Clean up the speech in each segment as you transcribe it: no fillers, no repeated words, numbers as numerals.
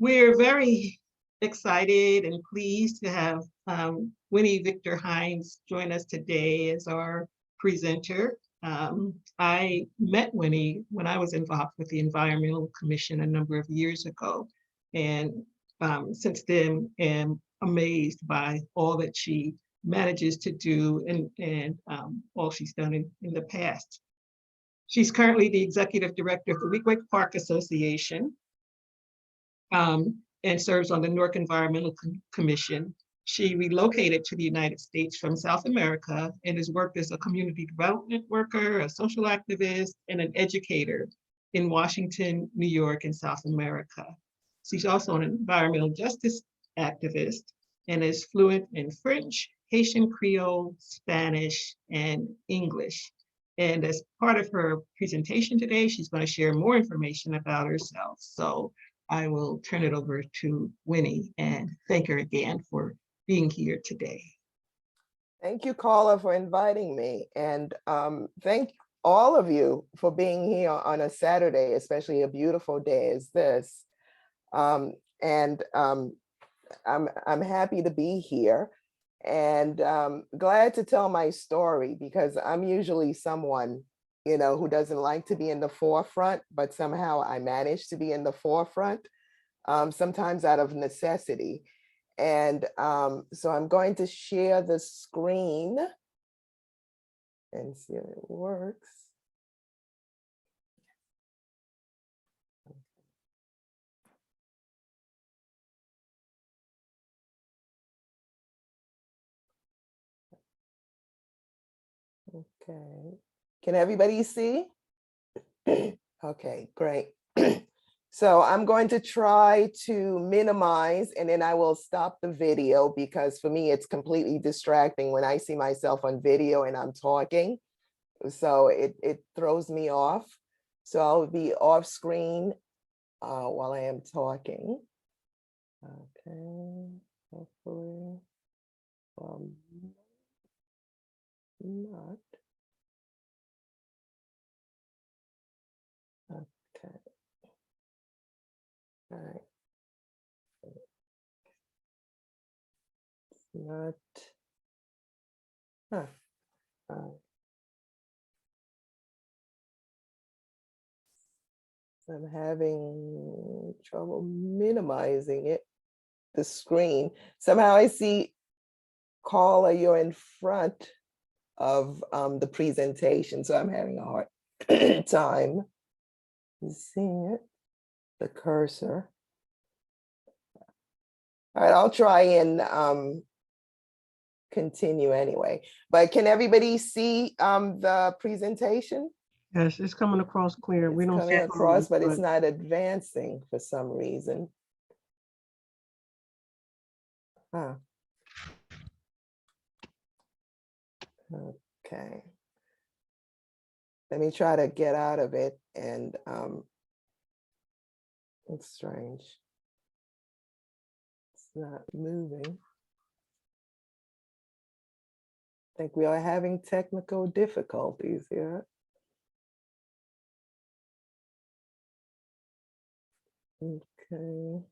We're very excited and pleased to have Wynnie Victor Hinds join us today as our presenter. I met Wynnie when I was involved with the Environmental Commission a number of years ago, and since then am amazed by all that she manages to do and all she's done in the past. She's currently the executive director of the Weequahic Park Association, and serves on the Newark Environmental Commission. She relocated to the United States from South America and has worked as a community development worker, a social activist, and an educator in Washington, New York, and South America. She's also an environmental justice activist and is fluent in French, Haitian-Creole, Spanish, and English. And as part of her presentation today, she's going to share more information about herself. So I will turn it over to Wynnie and thank her again for being here today. Thank you, Carla, for inviting me. And thank all of you for being here on a Saturday, especially a beautiful day as this. I'm happy to be here and glad to tell my story, because I'm usually someone, you know, who doesn't like to be in the forefront, but somehow I managed to be in the forefront, sometimes out of necessity. And so I'm going to share the screen and see if it works. Okay, can everybody see? Okay, great. So I'm going to try to minimize, and then I will stop the video, because for me, it's completely distracting when I see myself on video and I'm talking. So it throws me off. So I'll be off screen while I am talking. Okay, hopefully, not. Okay. All right. It's not. Huh. I'm having trouble minimizing it, the screen. Somehow I see, Carla, you're in front of the presentation, so I'm having a hard time seeing it, the cursor. All right, I'll try and continue anyway. But can everybody see the presentation? Yes, it's coming across clear. We don't see it across, but it's not advancing for some reason. Huh. Okay. Let me try to get out of it, and it's strange. It's not moving. I think we are having technical difficulties here. Okay.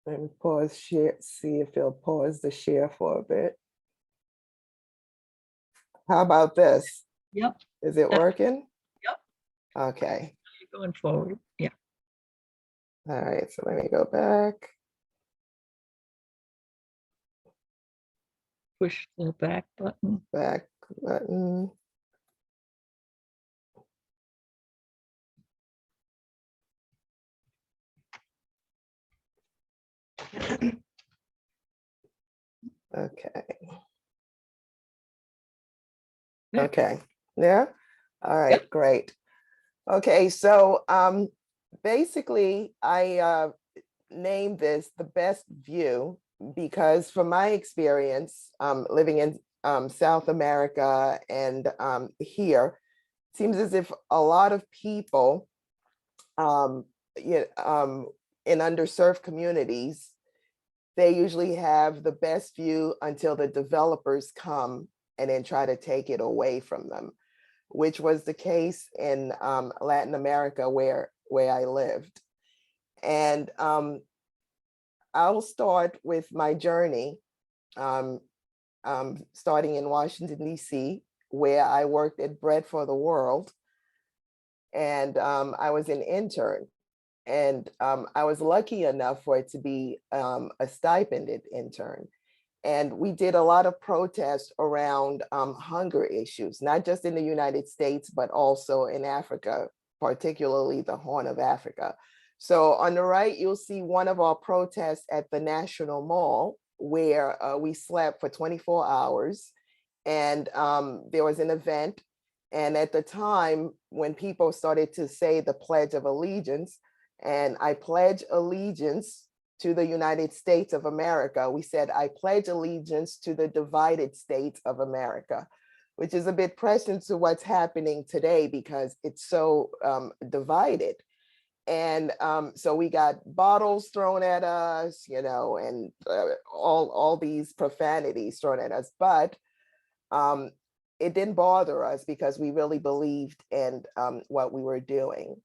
Let me pause share, see if it'll pause the share for a bit. How about this? Yep. Is it working? Yep. Okay. Going forward. Yeah. All right, so let me go back. Push the back button. Back button. Okay. Okay. Yeah. All right. Yep. Great. Okay. So basically, I named this the best view because, from my experience living in South America and here, it seems as if a lot of people in underserved communities, they usually have the best view until the developers come and then try to take it away from them, which was the case in Latin America where I lived. And I'll start with my journey, starting in Washington, D.C., where I worked at Bread for the World. And I was an intern. And I was lucky enough for it to be a stipended intern. And we did a lot of protests around hunger issues, not just in the United States, but also in Africa, particularly the Horn of Africa. So on the right, you'll see one of our protests at the National Mall, where we slept for 24 hours. And there was an event. And at the time, when people started to say the Pledge of Allegiance, and I pledge allegiance to the United States of America, we said, I pledge allegiance to the divided states of America, which is a bit prescient to what's happening today because it's so divided. And so we got bottles thrown at us, you know, and all these profanities thrown at us, but it didn't bother us because we really believed in what we were doing.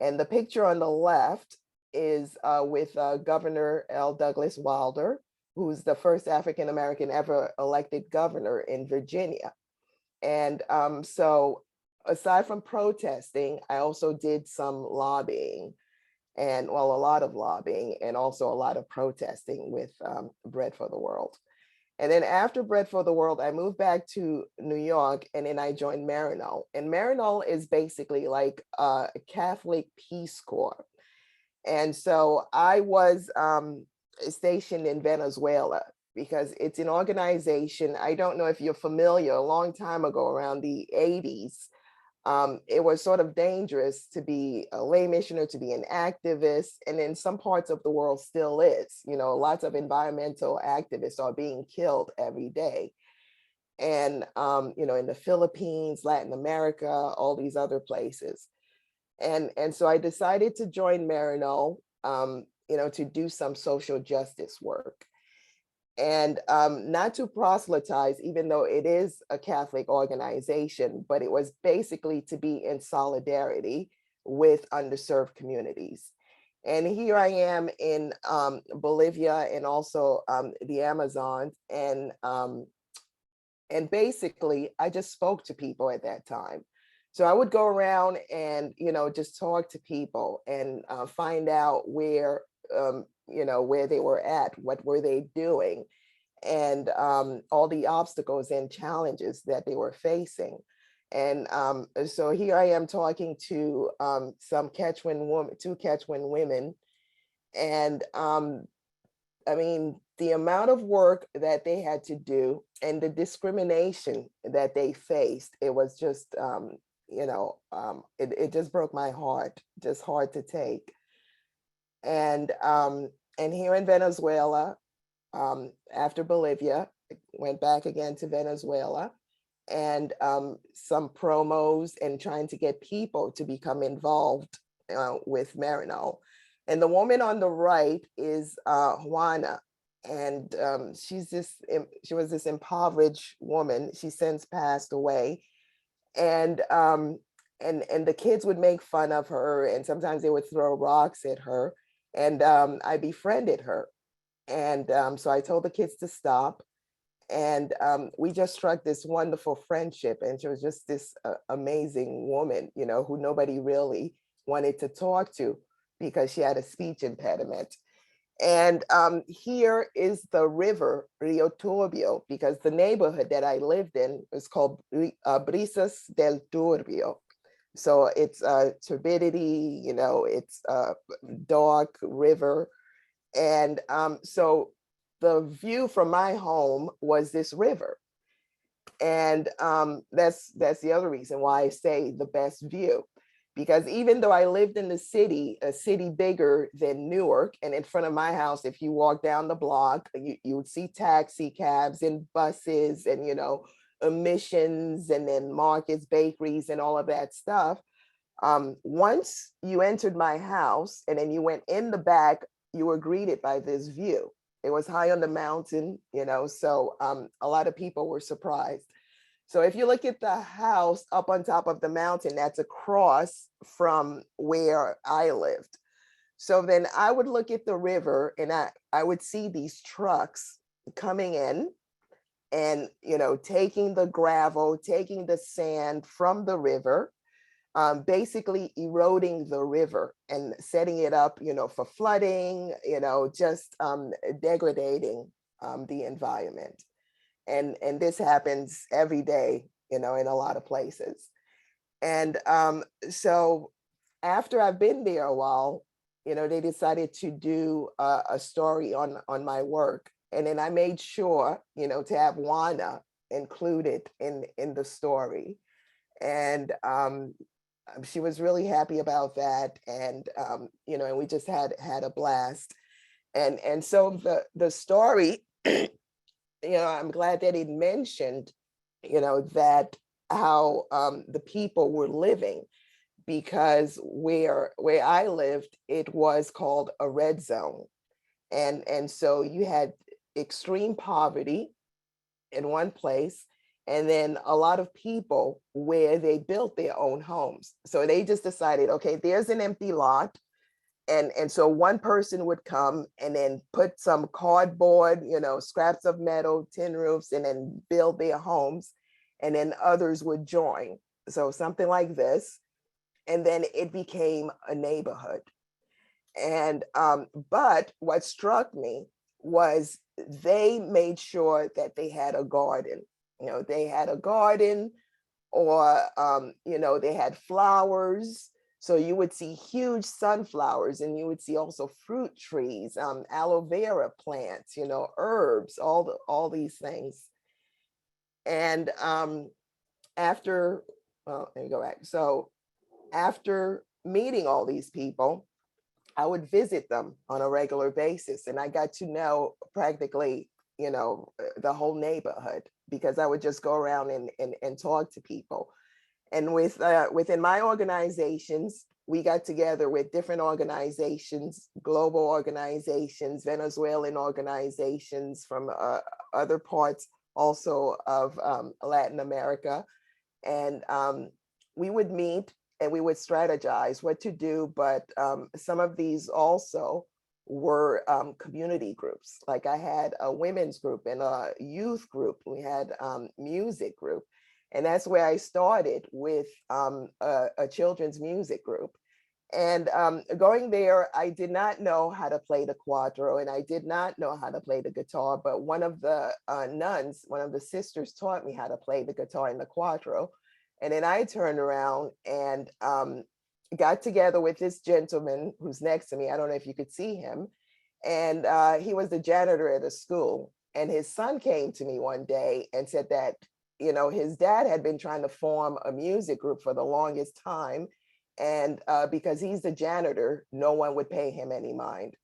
And the picture on the left is with Governor L. Douglas Wilder, who's the first African-American ever elected governor in Virginia. And so aside from protesting, I also did some lobbying, and well, a lot of lobbying and also a lot of protesting with Bread for the World. And then after Bread for the World, I moved back to New York, and then I joined Maryknoll. And Maryknoll is basically like a Catholic Peace Corps. And so I was stationed in Venezuela because it's an organization. I don't know if you're familiar, a long time ago, around the 80s, it was sort of dangerous to be a lay missioner, to be an activist, and in some parts of the world still is. You know, lots of environmental activists are being killed every day. And, you know, in the Philippines, Latin America, all these other places. And so I decided to join Maryknoll, you know, to do some social justice work. And not to proselytize, even though it is a Catholic organization, but it was basically to be in solidarity with underserved communities. And here I am in Bolivia and also the Amazon. And basically, I just spoke to people at that time. So I would go around and, you know, just talk to people and find out where, you know, where they were at, what were they doing, and all the obstacles and challenges that they were facing. And so here I am talking to some two Quechuan women. And I mean, the amount of work that they had to do and the discrimination that they faced, it was just, you know, it just broke my heart, just hard to take. And here in Venezuela, after Bolivia, I went back again to Venezuela, and some promos and trying to get people to become involved with Maryknoll. And the woman on the right is Juana, and she was this impoverished woman. She since passed away, and the kids would make fun of her, and sometimes they would throw rocks at her. And I befriended her. And so I told the kids to stop. And we just struck this wonderful friendship. And she was just this amazing woman, you know, who nobody really wanted to talk to because she had a speech impediment. And here is the river, Rio Turbio, because the neighborhood that I lived in is called Brisas del Turbio. So it's turbidity, you know, it's a dark river. And so the view from my home was this river. And that's the other reason why I say the best view, because even though I lived in the city, a city bigger than Newark, and in front of my house, if you walk down the block, you would see taxi cabs and buses and, you know, emissions and then markets, bakeries and all of that stuff. Once you entered my house and then you went in the back, you were greeted by this view. It was high on the mountain, you know, so a lot of people were surprised. So if you look at the house up on top of the mountain, that's across from where I lived. So then I would look at the river and I would see these trucks coming in and, taking the gravel, taking the sand from the river, basically eroding the river and setting it up, for flooding, just degrading the environment. And this happens every day, in a lot of places. And so after I've been there a while, they decided to do a story on my work. And then I made sure, to have Juana included in the story. And she was really happy about that. And, and we just had a blast. And so the story, I'm glad that it mentioned, that how the people were living, because where I lived, it was called a red zone. And so you had extreme poverty in one place, and then a lot of people where they built their own homes. So they just decided, okay, there's an empty lot. And so one person would come and then put some cardboard, scraps of metal, tin roofs, and then build their homes. And then others would join. So something like this. And then it became a neighborhood. And but what struck me was they made sure that they had a garden. They had a garden, or they had flowers. So you would see huge sunflowers, and you would see also fruit trees, aloe vera plants, herbs, all these things. And after, well, let me go back. So after meeting all these people, I would visit them on a regular basis, and I got to know practically, the whole neighborhood, because I would just go around and talk to people. And within my organizations, we got together with different organizations, global organizations, Venezuelan organizations from other parts also of Latin America. And we would meet and we would strategize what to do. But some of these also were community groups. Like I had a women's group and a youth group. We had music group. And that's where I started with a children's music group. And going there, I did not know how to play the cuatro, and I did not know how to play the guitar, but one of the nuns, one of the sisters, taught me how to play the guitar and the cuatro. And then I turned around and got together with this gentleman who's next to me. I don't know if you could see him. And he was the janitor at a school. And his son came to me one day and said that, his dad had been trying to form a music group for the longest time. And because he's the janitor, no one would pay him any mind.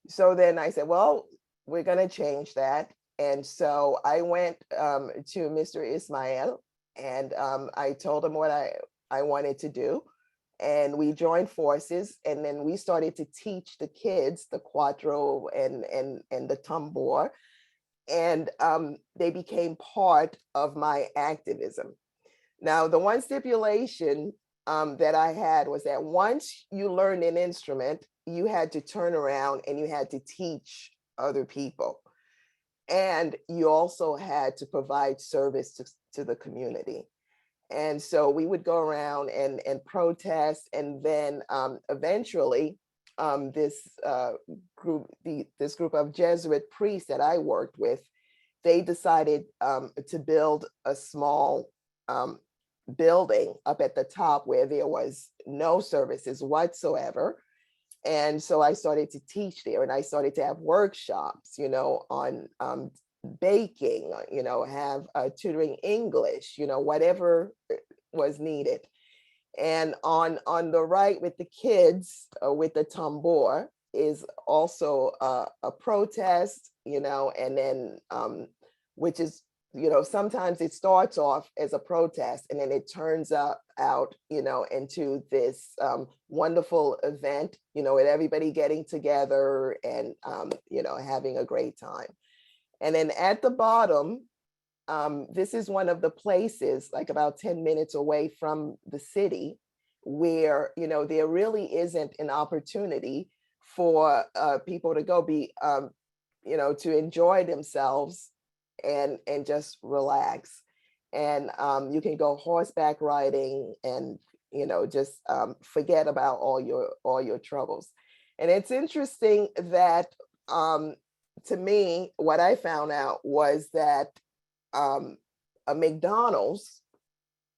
So then I said, well, we're going to change that. And so I went to Mr. Ismael, and I told him what I wanted to do. And we joined forces, and then we started to teach the kids the cuatro and the tambor. And they became part of my activism. Now, the one stipulation that I had was that once you learned an instrument, you had to turn around and you had to teach other people. And you also had to provide service to the community. And so we would go around and protest. And then eventually this group of Jesuit priests that I worked with, they decided to build a small building up at the top where there was no services whatsoever. And so I started to teach there, and I started to have workshops, on baking, have tutoring English, whatever was needed. And on the right with the kids, with the tambor, is also a protest, and then which is, sometimes it starts off as a protest and then it turns out, into this wonderful event, with everybody getting together and, having a great time. And then at the bottom this is one of the places, like about 10 minutes away from the city, where, you know, there really isn't an opportunity for people to go be, you know, to enjoy themselves and just relax. And you can go horseback riding and, you know, just forget about all your troubles. And it's interesting that to me, what I found out was that a McDonald's,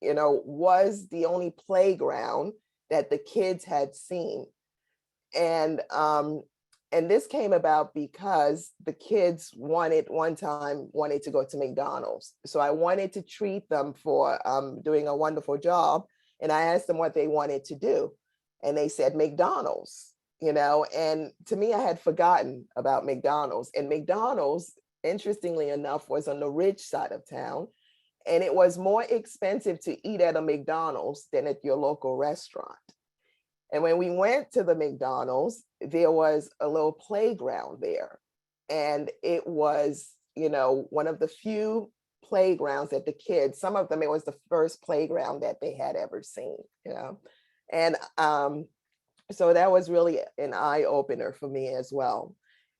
you know, was the only playground that the kids had seen. And this came about because the kids one time wanted to go to McDonald's. So I wanted to treat them for doing a wonderful job. And I asked them what they wanted to do. And they said McDonald's, you know, and to me, I had forgotten about McDonald's. And McDonald's, interestingly enough, was on the rich side of town. And it was more expensive to eat at a McDonald's than at your local restaurant. And when we went to the McDonald's, there was a little playground there. And it was, you know, one of the few playgrounds that the kids, some of them, it was the first playground that they had ever seen, you know. And so that was really an eye opener for me as well.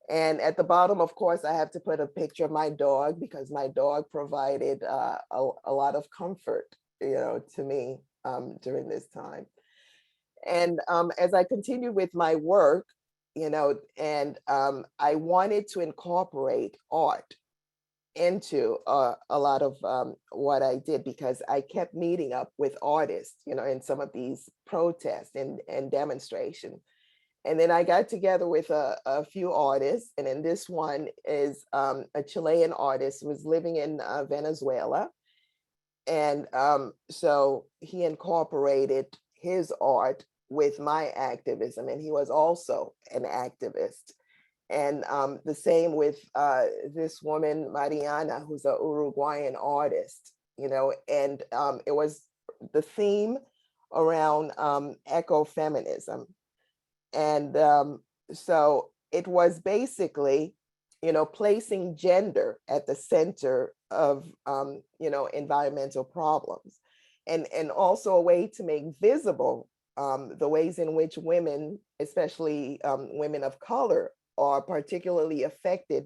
And at the bottom, of course, I have to put a picture of my dog, because my dog provided a lot of comfort, you know, to me during this time. And as I continued with my work, you know, and I wanted to incorporate art into a lot of what I did, because I kept meeting up with artists, you know, in some of these protests and demonstrations. And then I got together with a few artists, and then this one is a Chilean artist who was living in Venezuela. And so he incorporated his art with my activism, and he was also an activist. And the same with this woman, Mariana, who's a Uruguayan artist, you know, and it was the theme around ecofeminism. And so it was basically, you know, placing gender at the center of, you know, environmental problems, and also a way to make visible the ways in which women, especially women of color, are particularly affected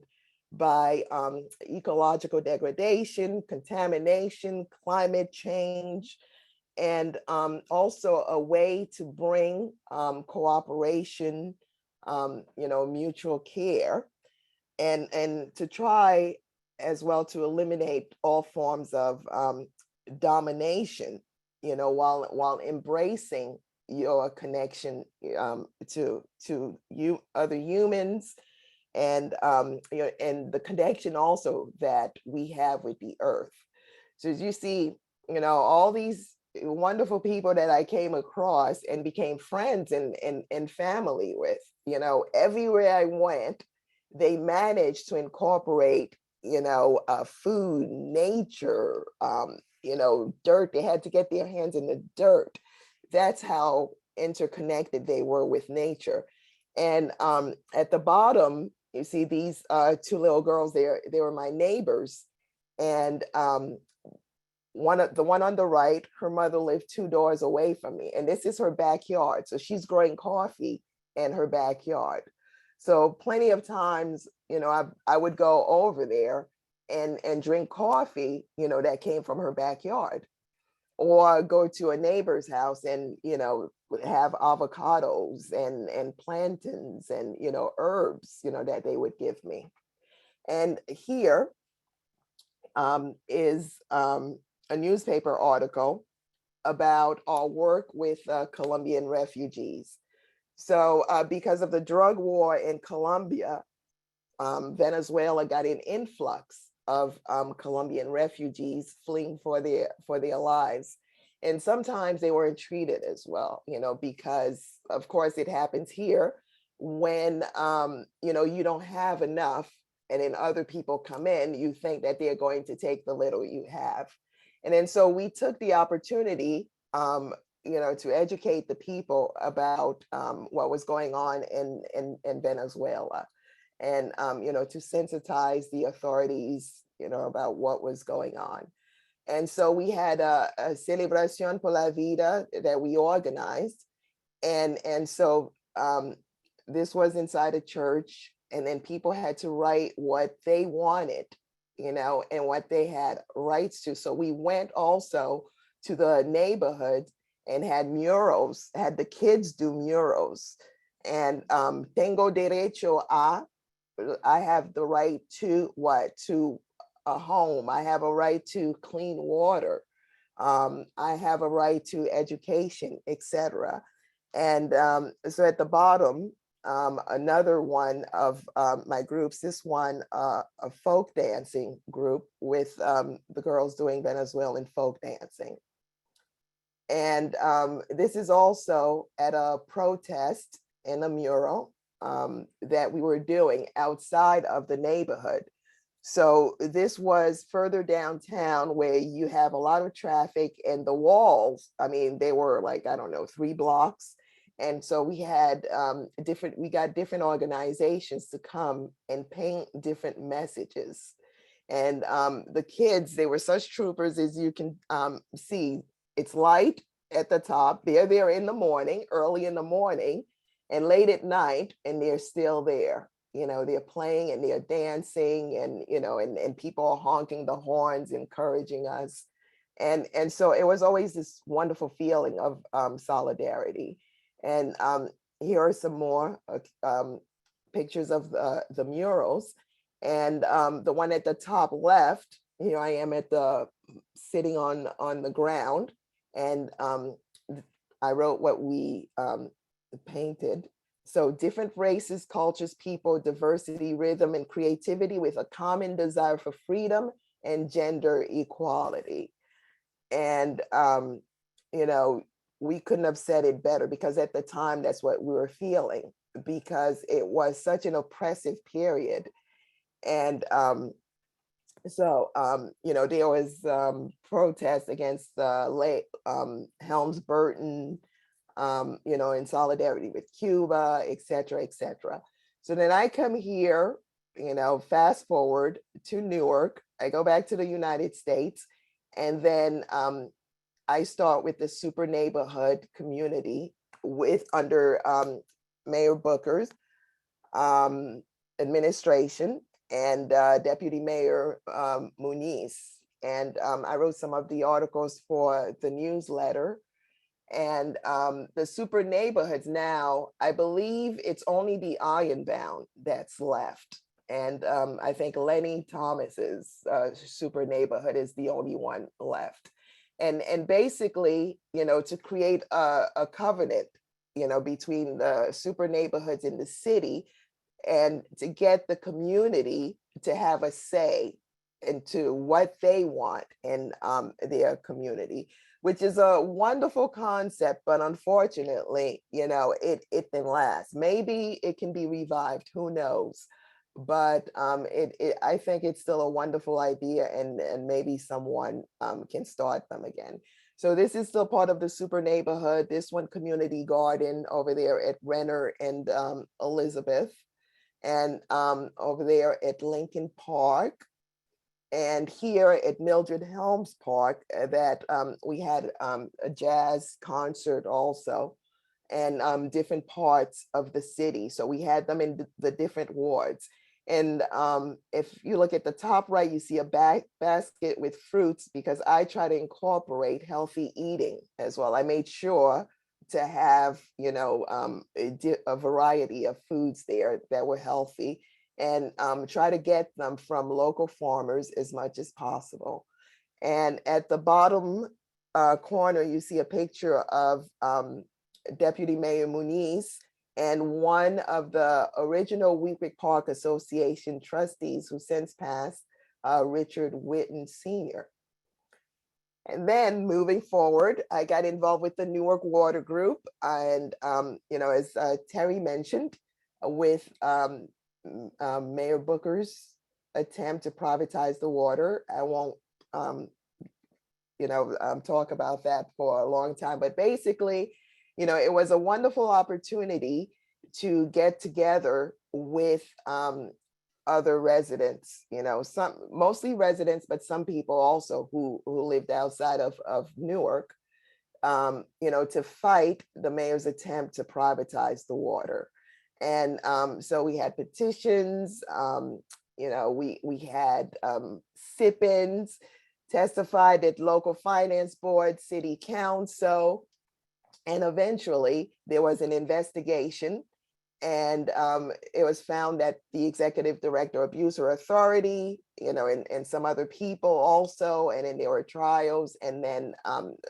by ecological degradation, contamination, climate change, and also a way to bring cooperation, you know, mutual care, and to try as well to eliminate all forms of domination, you know, while embracing your connection to you, other humans, and you know, and the connection also that we have with the earth. So as you see, you know, all these wonderful people that I came across and became friends and family with, you know, everywhere I went, they managed to incorporate, you know, food, nature, you know, dirt. They had to get their hands in the dirt. That's how interconnected they were with nature. And at the bottom, you see these two little girls there. They were my neighbors. And the one on the right, her mother lived 2 doors away from me. And this is her backyard. So she's growing coffee in her backyard. So plenty of times, you know, I would go over there and drink coffee, you know, that came from her backyard, or go to a neighbor's house and, you know, have avocados and plantains and, you know, herbs, you know, that they would give me. And here is a newspaper article about our work with Colombian refugees. So because of the drug war in Colombia, Venezuela got an influx of Colombian refugees fleeing for their lives. And sometimes they weren't treated as well, you know, because of course it happens here when, you know, you don't have enough, and then other people come in, you think that they're going to take the little you have. And then so we took the opportunity, you know, to educate the people about what was going on in Venezuela, and you know, to sensitize the authorities, about what was going on. And so we had a Celebración por la Vida that we organized. And so this was inside a church, and then people had to write what they wanted, and what they had rights to. So we went also to the neighborhood and had murals, had the kids do murals. And tengo derecho a, I have the right to what? To a home. I have a right to clean water. I have a right to education, etc. And so at the bottom, another one of my groups, this one, a folk dancing group with the girls doing Venezuelan folk dancing. And this is also at a protest in a mural that we were doing outside of the neighborhood. So this was further downtown where you have a lot of traffic, and the walls, I mean, they were like, I don't know, 3 blocks. And so we had we got different organizations to come and paint different messages. And the kids, they were such troopers, as you can see. It's light at the top. They're there in the morning, early in the morning, and late at night, and they're still there. They're playing and they're dancing, and and people are honking the horns, encouraging us. And so it was always this wonderful feeling of solidarity. And here are some more pictures of the murals. And the one at the top left, here I am sitting on the ground, and I wrote what we painted. So different races, cultures, people, diversity, rhythm, and creativity with a common desire for freedom and gender equality. And, we couldn't have said it better, because at the time, that's what we were feeling, because it was such an oppressive period. And so, there was protests against Helms-Burton, in solidarity with Cuba, et cetera, et cetera. So then I come here, fast forward to Newark, I go back to the United States, and then I start with the super neighborhood community under Mayor Booker's administration, and Deputy Mayor Muniz. And I wrote some of the articles for the newsletter. And the super neighborhoods now, I believe it's only the Ironbound that's left. And I think Lenny Thomas's super neighborhood is the only one left. And basically, to create a covenant, between the super neighborhoods in the city, and to get the community to have a say into what they want in their community, which is a wonderful concept, but unfortunately, it didn't last. Maybe it can be revived, who knows? But I think it's still a wonderful idea, and maybe someone can start them again. So this is still part of the super neighborhood. This one, community garden over there at Renner and Elizabeth, and over there at Lincoln Park, and here at Mildred Helms Park, that we had a jazz concert also, and different parts of the city. So we had them in the different wards. And if you look at the top right, you see a basket with fruits, because I try to incorporate healthy eating as well. I made sure to have, a variety of foods there that were healthy, and try to get them from local farmers as much as possible. And at the bottom corner, you see a picture of Deputy Mayor Muniz and one of the original Weequahic Park Association trustees, who since passed, Richard Whitten Sr. And then moving forward, I got involved with the Newark Water Group. And, as Terry mentioned, with Mayor Booker's attempt to privatize the water. I won't, talk about that for a long time, but basically, it was a wonderful opportunity to get together with other residents, some mostly residents, but some people also who lived outside of Newark, to fight the mayor's attempt to privatize the water. And so we had petitions, we had sit-ins, testified at local finance board, city council, and eventually there was an investigation, and it was found that the executive director abused her authority, and some other people also, and then there were trials, and then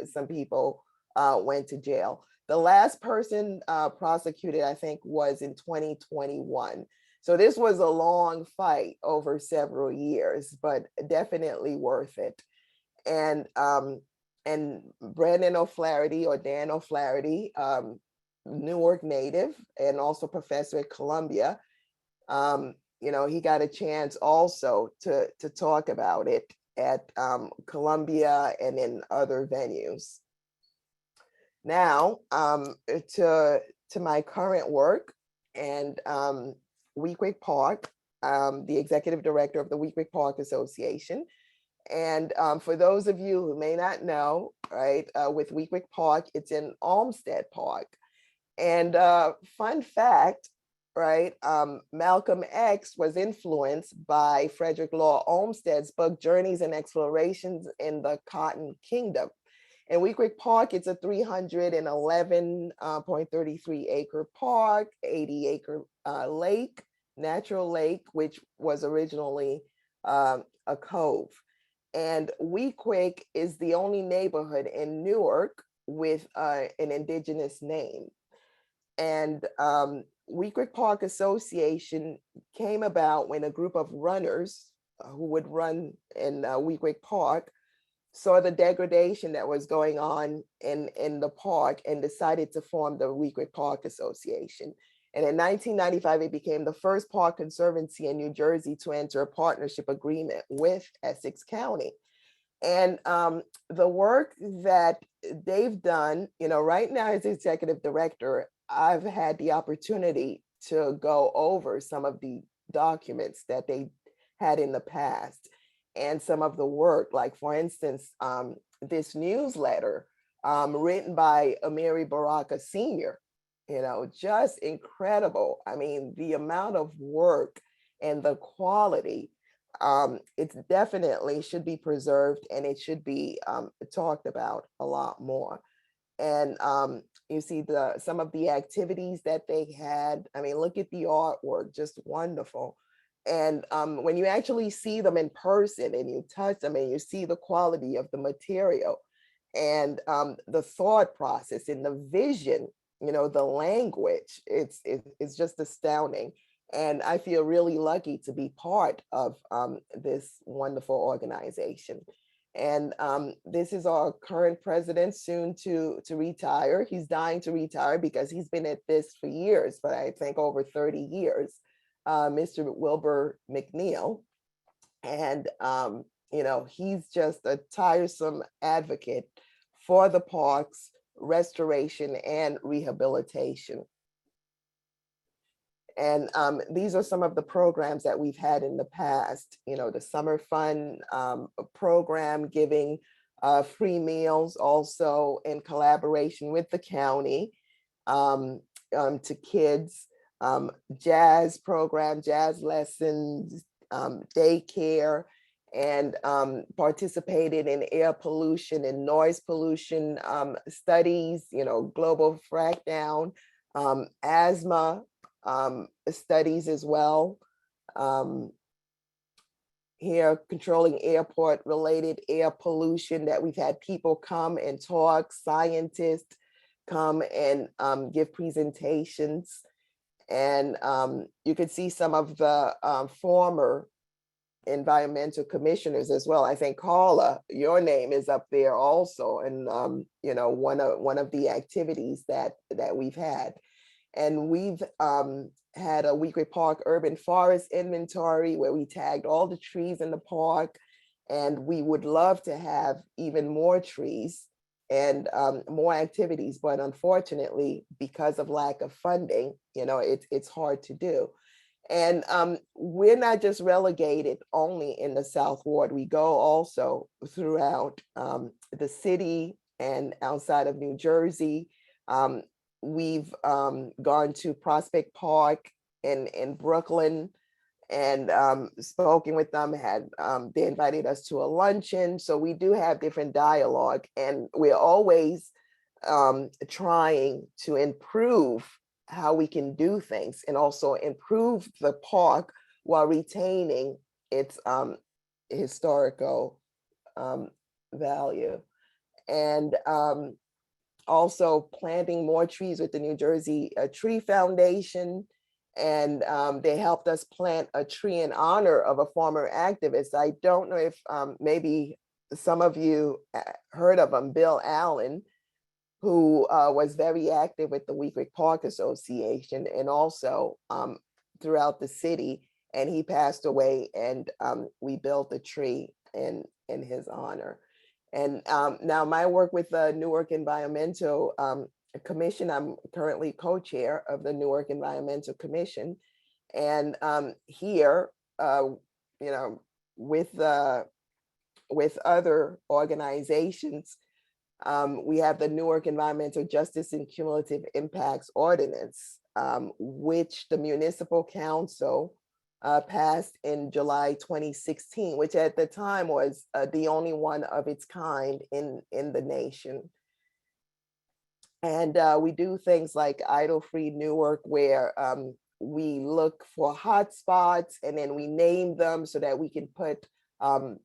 some people went to jail. The last person prosecuted, I think, was in 2021. So this was a long fight over several years, but definitely worth it. And Brandon O'Flaherty, or Dan O'Flaherty, Newark native and also professor at Columbia, he got a chance also to talk about it at Columbia and in other venues. Now, to my current work, and Weequahic Park, the executive director of the Weequahic Park Association. And for those of you who may not know, right, with Weequahic Park, it's in Olmsted Park. And fun fact, right, Malcolm X was influenced by Frederick Law Olmsted's book, Journeys and Explorations in the Cotton Kingdom. And Weequahic Park, it's a 311.33 acre park, 80 acre lake, natural lake, which was originally a cove. And Weequahic is the only neighborhood in Newark with an indigenous name. And Weequahic Park Association came about when a group of runners who would run in Weequahic Park saw the degradation that was going on in the park and decided to form the Weequahic Park Association. And in 1995, it became the first park conservancy in New Jersey to enter a partnership agreement with Essex County. And the work that they've done, right now as executive director, I've had the opportunity to go over some of the documents that they had in the past and some of the work, like for instance, this newsletter written by Amiri Baraka Sr., just incredible. I mean, the amount of work and the quality, it definitely should be preserved, and it should be talked about a lot more. And you see some of the activities that they had. I mean, look at the artwork, just wonderful. And when you actually see them in person and you touch them and you see the quality of the material and the thought process and the vision, the language, it's just astounding. And I feel really lucky to be part of this wonderful organization. And this is our current president, soon to retire. He's dying to retire because he's been at this for years, but I think over 30 years, Mr. Wilbur McNeil. And, he's just a tiresome advocate for the parks, restoration and rehabilitation. And these are some of the programs that we've had in the past, the Summer Fun program, giving free meals, also in collaboration with the county to kids, jazz program, jazz lessons, daycare, and participated in air pollution and noise pollution studies, global crackdown, asthma studies as well. Here, controlling airport related air pollution, that we've had people come and talk, scientists come and give presentations. And you could see some of the former environmental commissioners as well. I think Carla, your name is up there also, and one of the activities that we've had. And we've had a Weequahic Park urban forest inventory where we tagged all the trees in the park, and we would love to have even more trees and more activities, but unfortunately, because of lack of funding, it's hard to do. And we're not just relegated only in the South Ward. We go also throughout the city and outside of New Jersey. We've gone to Prospect Park in Brooklyn and spoken with them, they invited us to a luncheon. So we do have different dialogue, and we're always trying to improve how we can do things and also improve the park while retaining its historical value. And also planting more trees with the New Jersey Tree Foundation. And they helped us plant a tree in honor of a former activist. I don't know if maybe some of you heard of him, Bill Allen, who was very active with the Weequahic Park Association and also throughout the city. And he passed away, and we built a tree in his honor. And now my work with the Newark Environmental Commission, I'm currently co-chair of the Newark Environmental Commission. And here, with other organizations, we have the Newark Environmental Justice and Cumulative Impacts Ordinance, which the Municipal Council passed in July 2016, which at the time was the only one of its kind in the nation. And we do things like Idle-Free Newark, where we look for hotspots and then we name them so that we can put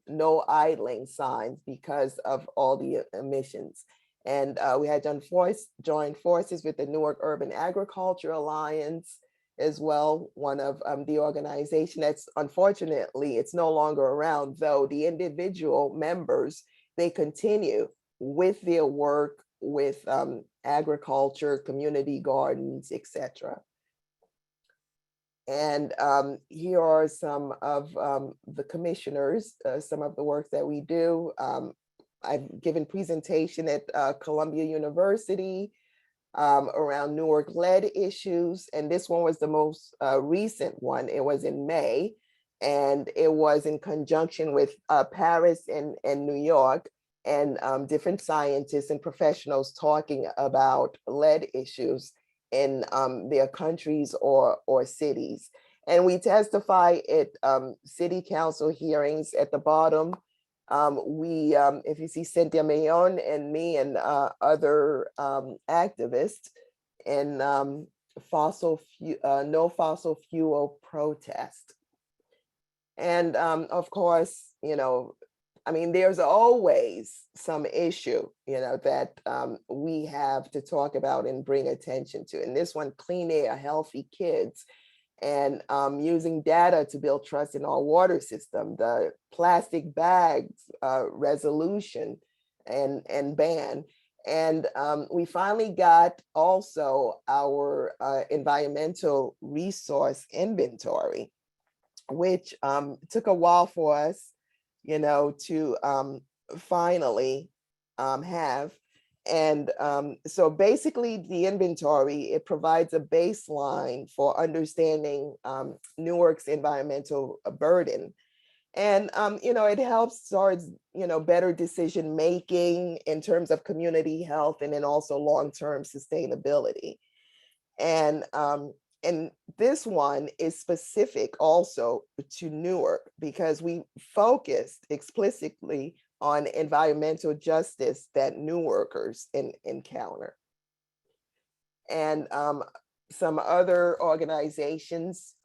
no idling signs because of all the emissions. And we had joined forces with the Newark Urban Agriculture Alliance as well, one of the organization that's unfortunately, it's no longer around, though the individual members, they continue with their work with agriculture, community gardens, etc. And here are some of the commissioners, some of the work that we do. I've given presentation at Columbia University around Newark lead issues. And this one was the most recent one. It was in May, and it was in conjunction with Paris and New York, and different scientists and professionals talking about lead issues in their countries or cities. And we testify at city council hearings. At the bottom, if you see Cynthia Mayon and me and other activists in no fossil fuel protest. And of course, I mean, there's always some issue, that we have to talk about and bring attention to. And this one, clean air, healthy kids, and using data to build trust in our water system, the plastic bags resolution and ban. And we finally got also our environmental resource inventory, which took a while for us, to finally have. And so basically the inventory, it provides a baseline for understanding Newark's environmental burden. And, it helps towards, better decision making in terms of community health and then also long-term sustainability. And this one is specific also to Newark because we focused explicitly on environmental justice that Newarkers encounter. And some other organizations,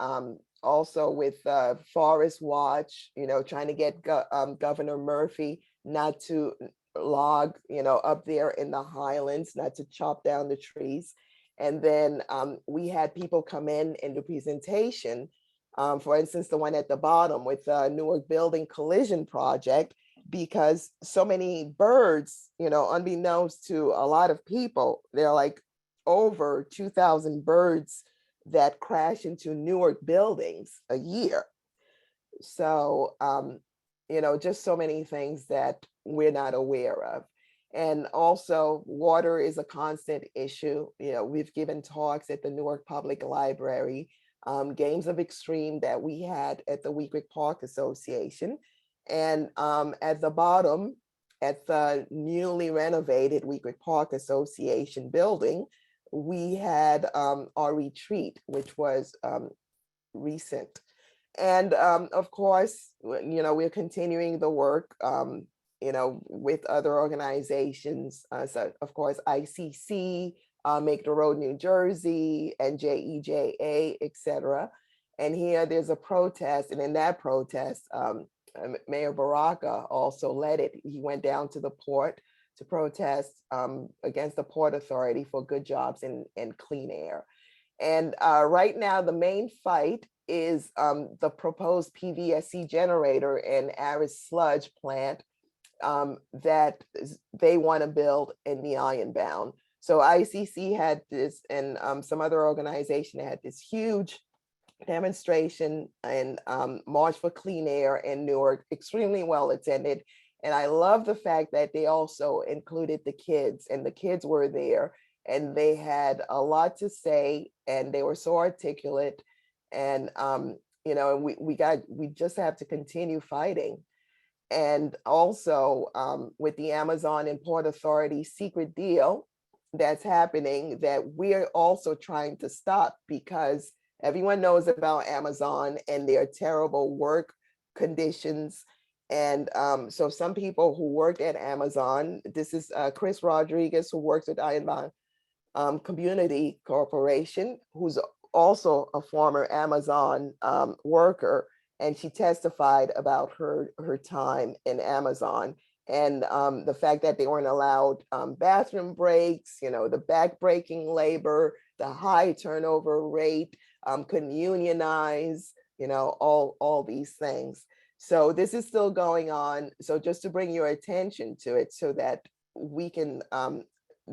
also with Forest Watch, trying to get Governor Murphy not to log, up there in the highlands, not to chop down the trees. And then we had people come in the presentation, for instance, the one at the bottom with Newark Building Collision Project, because so many birds, unbeknownst to a lot of people, there are like over 2,000 birds that crash into Newark buildings a year. So, just so many things that we're not aware of. And also water is a constant issue. We've given talks at the Newark Public Library games of extreme that we had at the Weequahic Park Association. And at the bottom, at the newly renovated Weequahic Park Association building, we had our retreat, which was recent. And of course, we're continuing the work, with other organizations. So of course, ICC, Make the Road New Jersey, and JEJA, etc. And here there's a protest, and in that protest, Mayor Baraka also led it. He went down to the port to protest against the Port Authority for good jobs and clean air. And right now, the main fight is the proposed PVSC generator and arid sludge plant that they want to build in the Ironbound. So ICC had this, and some other organization had this huge demonstration and March for Clean Air in Newark, extremely well attended. And I love the fact that they also included the kids, and the kids were there, and they had a lot to say, and they were so articulate. And we just have to continue fighting. And also with the Amazon and Port Authority secret deal that's happening, that we're also trying to stop, because everyone knows about Amazon and their terrible work conditions. And so some people who worked at Amazon, this is Chris Rodriguez, who works with Ironbound Community Corporation, who's also a former Amazon worker, and she testified about her time in Amazon, and the fact that they weren't allowed bathroom breaks, the back-breaking labor, the high turnover rate, couldn't unionize, all these things. So this is still going on. So just to bring your attention to it so that we can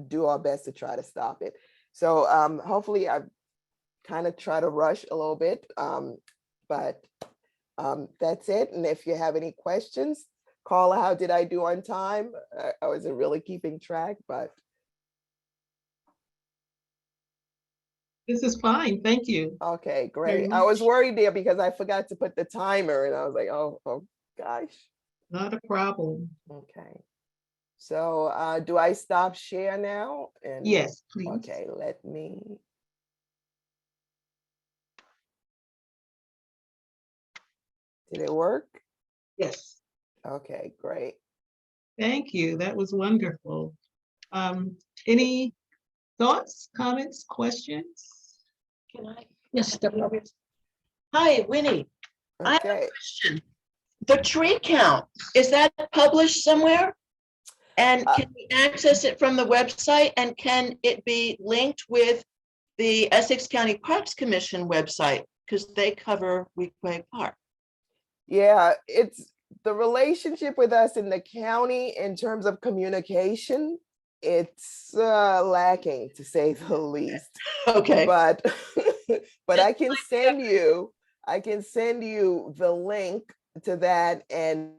do our best to try to stop it. So hopefully I kind of try to rush a little bit, but that's it. And if you have any questions, Carla, how did I do on time? I wasn't really keeping track, but. This is fine, thank you. Okay, Very great. I was much. worried there because I forgot to put the timer, and I was like, oh gosh. Not a problem. Okay. So do I stop share now? And Yes, please. okay, let me. Did it work? Yes, Okay, great. thank you. That was wonderful. Any thoughts, comments, questions? Can I? Yes, step up. Hi, Winnie. I have a Okay. question. The tree count, is that published somewhere? And can we access it from the website? And can it be linked with the Essex County Parks Commission website? Because they cover Weequahic Park. Yeah, it's the relationship with us in the county in terms of communication. It's lacking, to say the least. Okay. But but I can send you the link to that, and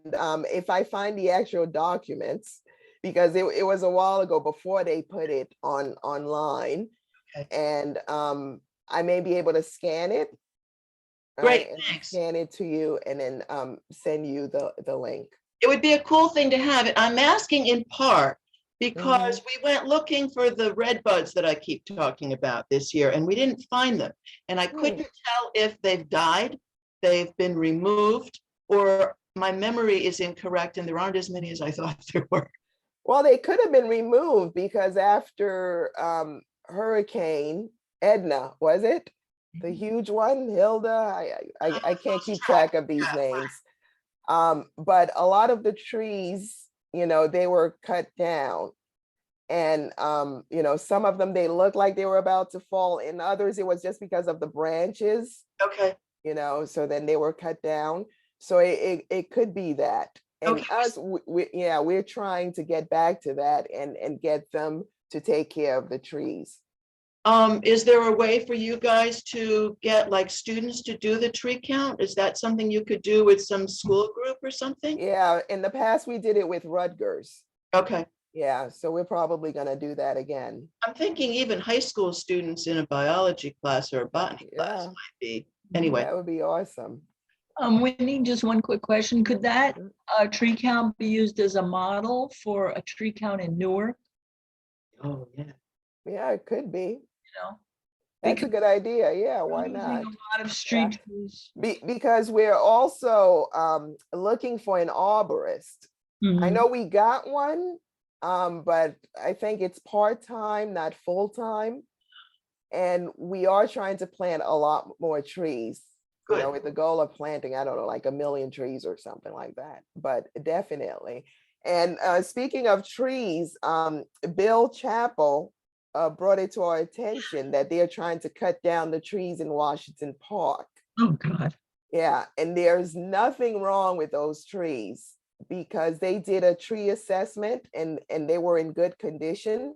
if I find the actual documents, because it was a while ago before they put it online. Okay. And I may be able to scan it. Great, And thanks. scan it to you, and then send you the link. It would be a cool thing to have it. I'm asking in part because we went looking for the red buds that I keep talking about this year, and we didn't find them. And I couldn't tell if they've died, they've been removed, or my memory is incorrect and there aren't as many as I thought there were. Well, they could have been removed because after Hurricane Edna, was it? The huge one, Hilda, I can't keep track of these names. But a lot of the trees, they were cut down. And, some of them, they looked like they were about to fall. In others, it was just because of the branches, Okay. so then they were cut down. So it could be that. And Okay. us, we're trying to get back to that and get them to take care of the trees. Is there a way for you guys to get like students to do the tree count? Is that something you could do with some school group or something? Yeah, in the past we did it with Rutgers. Okay. Yeah, so we're probably gonna do that again. I'm thinking even high school students in a biology class or a botany class Yeah, might be, anyway. that would be awesome. Wynnie, just one quick question. Could that tree count be used as a model for a tree count in Newark? Oh, yeah. Yeah, it could be. You know, That's a because good idea. Yeah, we're why losing not? a lot of street trees. Because we're also looking for an arborist. I Mhm. know we got one, but I think it's part-time, not full-time. And we are trying to plant a lot more trees, you know, Good. with the goal of planting, I don't know, like 1,000,000 trees or something like that, but definitely. And speaking of trees, Bill Chappell brought it to our attention that they're trying to cut down the trees in Washington Park. Oh, God. Yeah, and there's nothing wrong with those trees because they did a tree assessment and they were in good condition.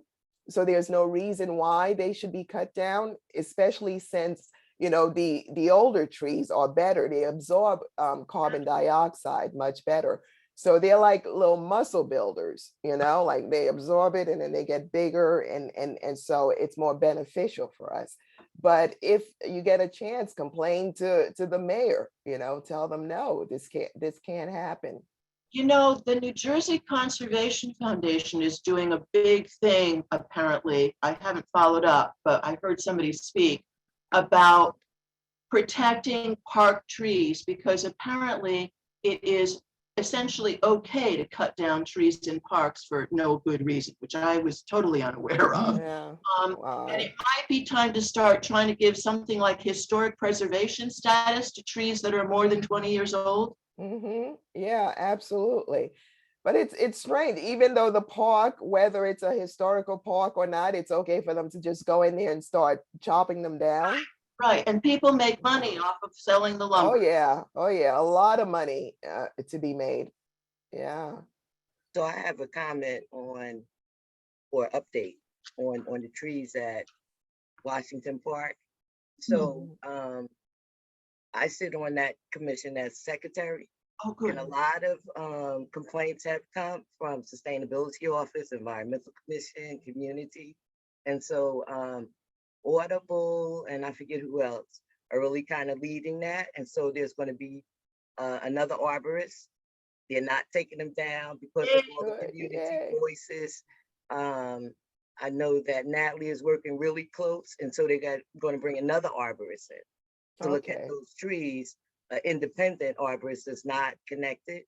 So there's no reason why they should be cut down, especially since, you know, the older trees are better. They absorb carbon dioxide much better. So they're like little muscle builders, you know, like they absorb it and then they get bigger and so it's more beneficial for us. But if you get a chance, complain to the mayor, you know, tell them, no, this can't happen. You know, the New Jersey Conservation Foundation is doing a big thing, apparently. I haven't followed up, but I heard somebody speak about protecting park trees because apparently it is essentially okay to cut down trees in parks for no good reason, which I was totally unaware of. Yeah. And Wow. it might be time to start trying to give something like historic preservation status to trees that are more than 20 years old. Yeah, absolutely. But it's strange, even though the park, whether it's a historical park or not, it's okay for them to just go in there and start chopping them down. Right, and people make money off of selling the Oh lumber. yeah, oh yeah, a lot of money to be made. Yeah. So I have a comment on, or update on the trees at Washington Park. So I sit on that commission as secretary, Oh, good. and a lot of complaints have come from Sustainability Office, Environmental Commission, Community. And so Audible, and I forget who else, are really kind of leading that. And so there's going to be another arborist. They're not taking them down because of all the Good, community yay. voices. I know that Natalie is working really close, and so they going to bring another arborist in to look at Okay. those trees. Independent arborist is not connected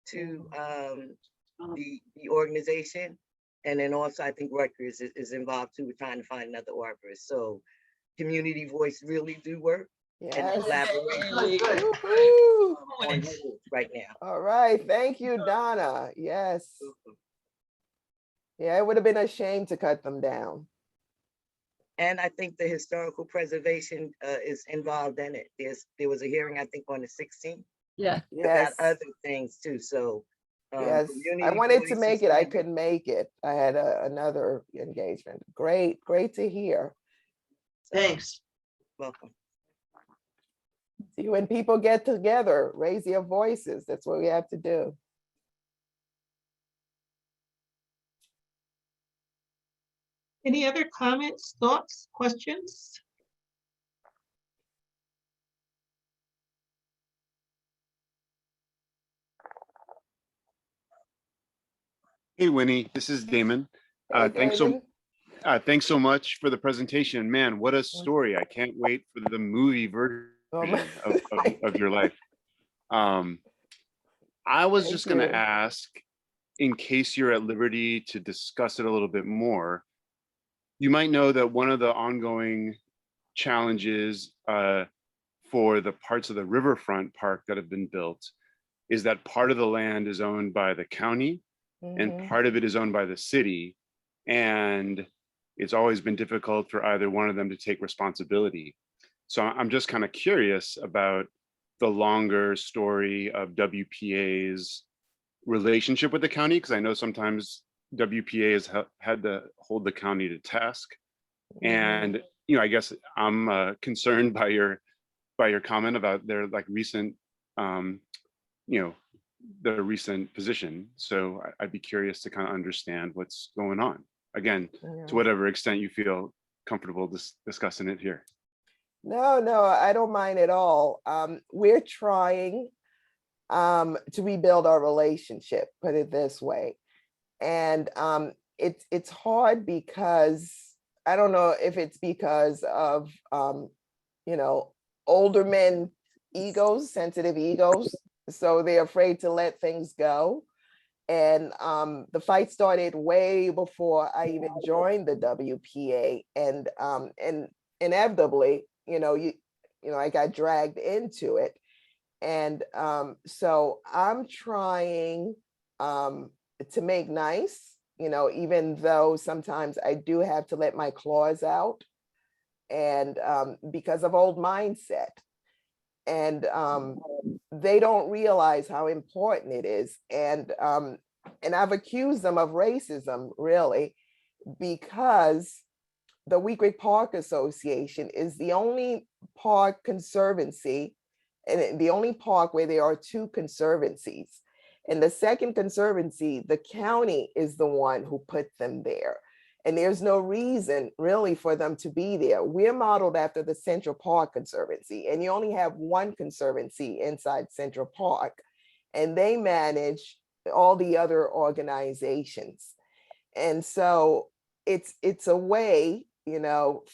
to the organization. And then also I think Rutgers is involved too. We're trying to find another arborist. So community voice really do work. And Yes. collaboration Good. Woo-hoo. on hold right now. All right, thank you, Donna. Yes. Yeah, it would have been a shame to cut them down. And I think the historical preservation is involved in it. There was a hearing, I think, on the 16th Yeah. about Yes. other things too. So Yes, I community wanted to voice make is it. I coming. couldn't make it. I had another engagement. Great, great to hear. Thanks. Welcome. See, when people get together, raise your voices. That's what we have to do. Any other comments, thoughts, questions? Hey, Winnie, this is Damon. Hey, David. Thanks so much for the presentation. Man, what a story. I can't wait for the movie version of your life. I was Thank just going to you. ask, in case you're at liberty to discuss it a little bit more, you might know that one of the ongoing challenges for the parts of the riverfront park that have been built is that part of the land is owned by the county and part of it is owned by the city. And it's always been difficult for either one of them to take responsibility. So I'm just kind of curious about the longer story of WPA's relationship with the county, because I know sometimes WPA has had to hold the county to task. And, you know, I guess I'm concerned by your comment about their like recent, you know, the recent position. So I'd be curious to kind of understand what's going on. Again, Yeah. to whatever extent you feel comfortable discussing it here. No, I don't mind at all. We're trying to rebuild our relationship, put it this way. And it's hard because I don't know if it's because of older men egos, sensitive egos, so they're afraid to let things go. And the fight started way before I even joined the WPA, and inevitably, I got dragged into it. And so I'm trying to make nice, even though sometimes I do have to let my claws out, and because of old mindset. And they don't realize how important it is. And I've accused them of racism, really, because the Weequahic Park Association is the only park conservancy, and the only park where there are two conservancies. And the second conservancy, the county is the one who put them there. And there's no reason really for them to be there. We're modeled after the Central Park Conservancy, and you only have one conservancy inside Central Park, and they manage all the other organizations. And so it's a way,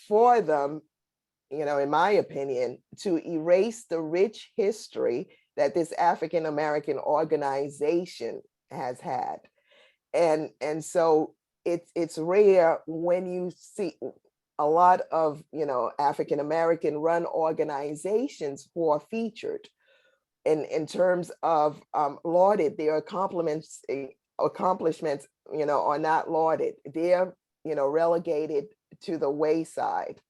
for them, in my opinion, to erase the rich history that this African American organization has had. And so it's rare when you see a lot of, African American run organizations who are featured in terms of lauded. Their accomplishments, are not lauded. They're, relegated to the wayside.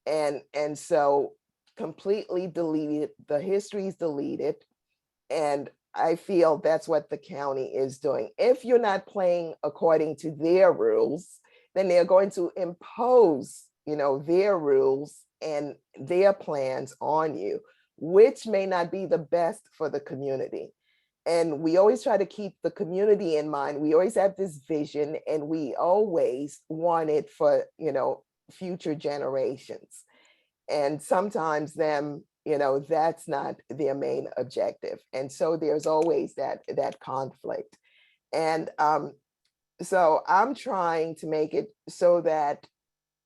And so completely deleted, the history is deleted. And I feel that's what the county is doing. If you're not playing according to their rules, then they're going to impose, their rules and their plans on you, which may not be the best for the community. And we always try to keep the community in mind. We always have this vision, and we always want it for, future generations. And sometimes them, that's not their main objective. And so there's always that conflict. And so I'm trying to make it so that,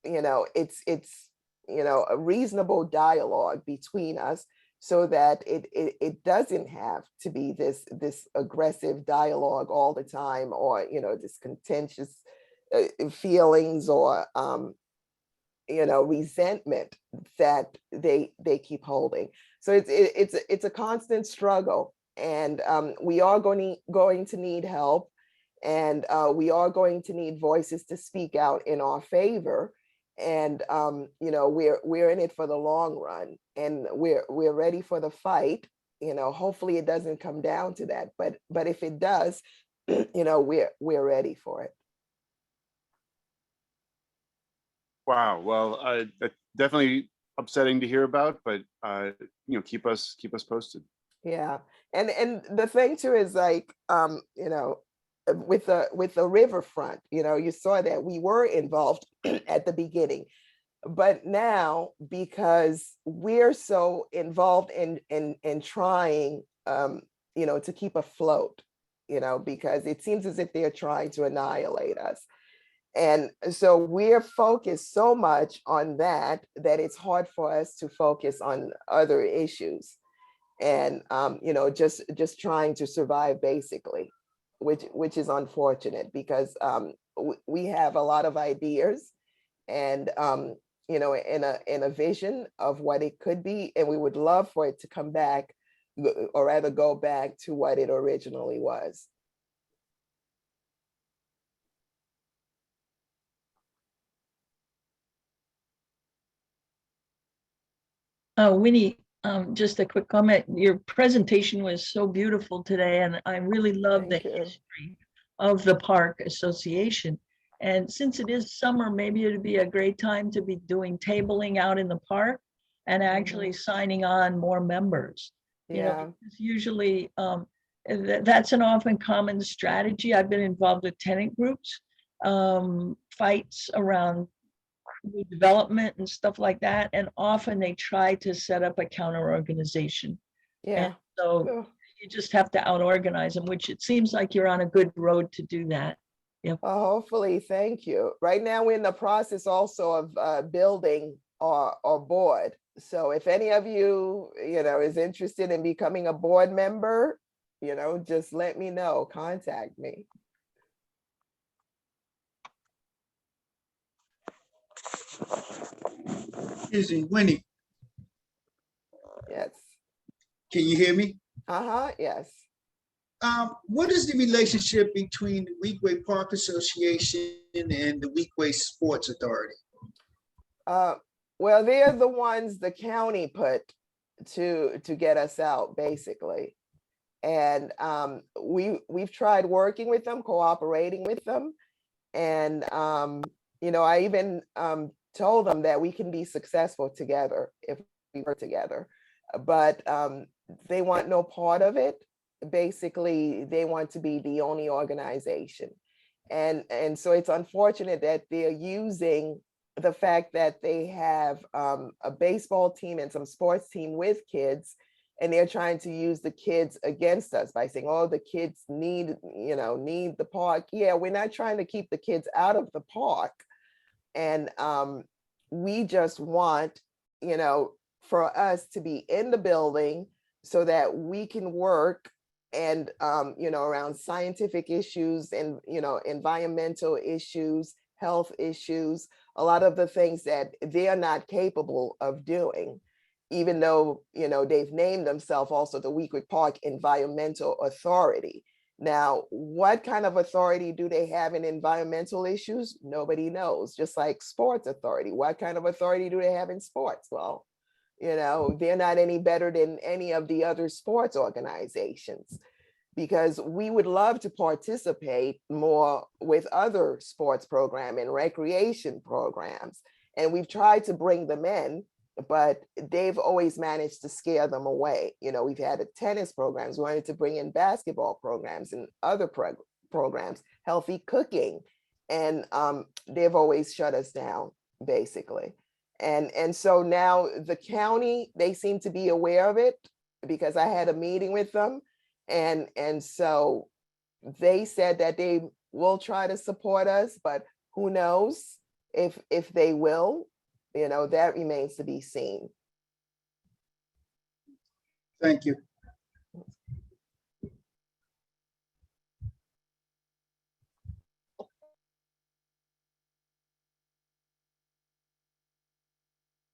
it's a reasonable dialogue between us, so that it doesn't have to be this aggressive dialogue all the time, or, this contentious feelings, or, resentment that they keep holding. So it's a constant struggle, and we are going to need help, and we are going to need voices to speak out in our favor. And we're in it for the long run, and we're ready for the fight. Hopefully it doesn't come down to that, but if it does, we're ready for it. Wow. Well, that's definitely upsetting to hear about, but keep us posted. Yeah, and the thing too is, like, with the riverfront, you saw that we were involved at the beginning, but now, because we're so involved in trying, to keep afloat, because it seems as if they're trying to annihilate us. And so we're focused so much on that it's hard for us to focus on other issues, and just trying to survive, basically, which is unfortunate, because we have a lot of ideas, and in a vision of what it could be, and we would love for it to come back, or rather go back to what it originally was. Winnie, just a quick comment. Your presentation was so beautiful today, and I really love the Thank you. history of the Park Association. And since it is summer, maybe it'd be a great time to be doing tabling out in the park and actually signing on more members. Yeah. Usually that's an often common strategy. I've been involved with tenant groups, fights around new development and stuff like that. And often they try to set up a counter organization. Yeah. And so Sure. you just have to out organize them, which it seems like you're on a good road to do that. Well, hopefully, thank you. Right now, we're in the process also of building our board. So if any of you, is interested in becoming a board member, just let me know, contact me. Excuse me, Winnie, Yes. can you hear me? Yes. What is the relationship between the Weequahic Park Association and the Weequahic Sports Authority? Well, they're the ones the county put to get us out, basically. And we've tried working with them, cooperating with them. And, I even told them that we can be successful together if we work together. But they want no part of it. Basically, they want to be the only organization. And so it's unfortunate that they're using the fact that they have a baseball team and some sports team with kids, and they're trying to use the kids against us by saying, oh, the kids need the park. Yeah, we're not trying to keep the kids out of the park. And we just want, for us to be in the building so that we can work and, around scientific issues and, environmental issues, health issues, a lot of the things that they're not capable of doing, even though, they've named themselves also the Weequahic Park Environmental Authority. Now, what kind of authority do they have in environmental issues? Nobody knows. Just like sports authority. What kind of authority do they have in sports? Well, they're not any better than any of the other sports organizations, because we would love to participate more with other sports program and recreation programs. And we've tried to bring them in, but they've always managed to scare them away. We've had tennis programs, we wanted to bring in basketball programs and other programs, healthy cooking. And they've always shut us down, basically. And so now the county, they seem to be aware of it, because I had a meeting with them. And so they said that they will try to support us, but who knows if they will, that remains to be seen. Thank you.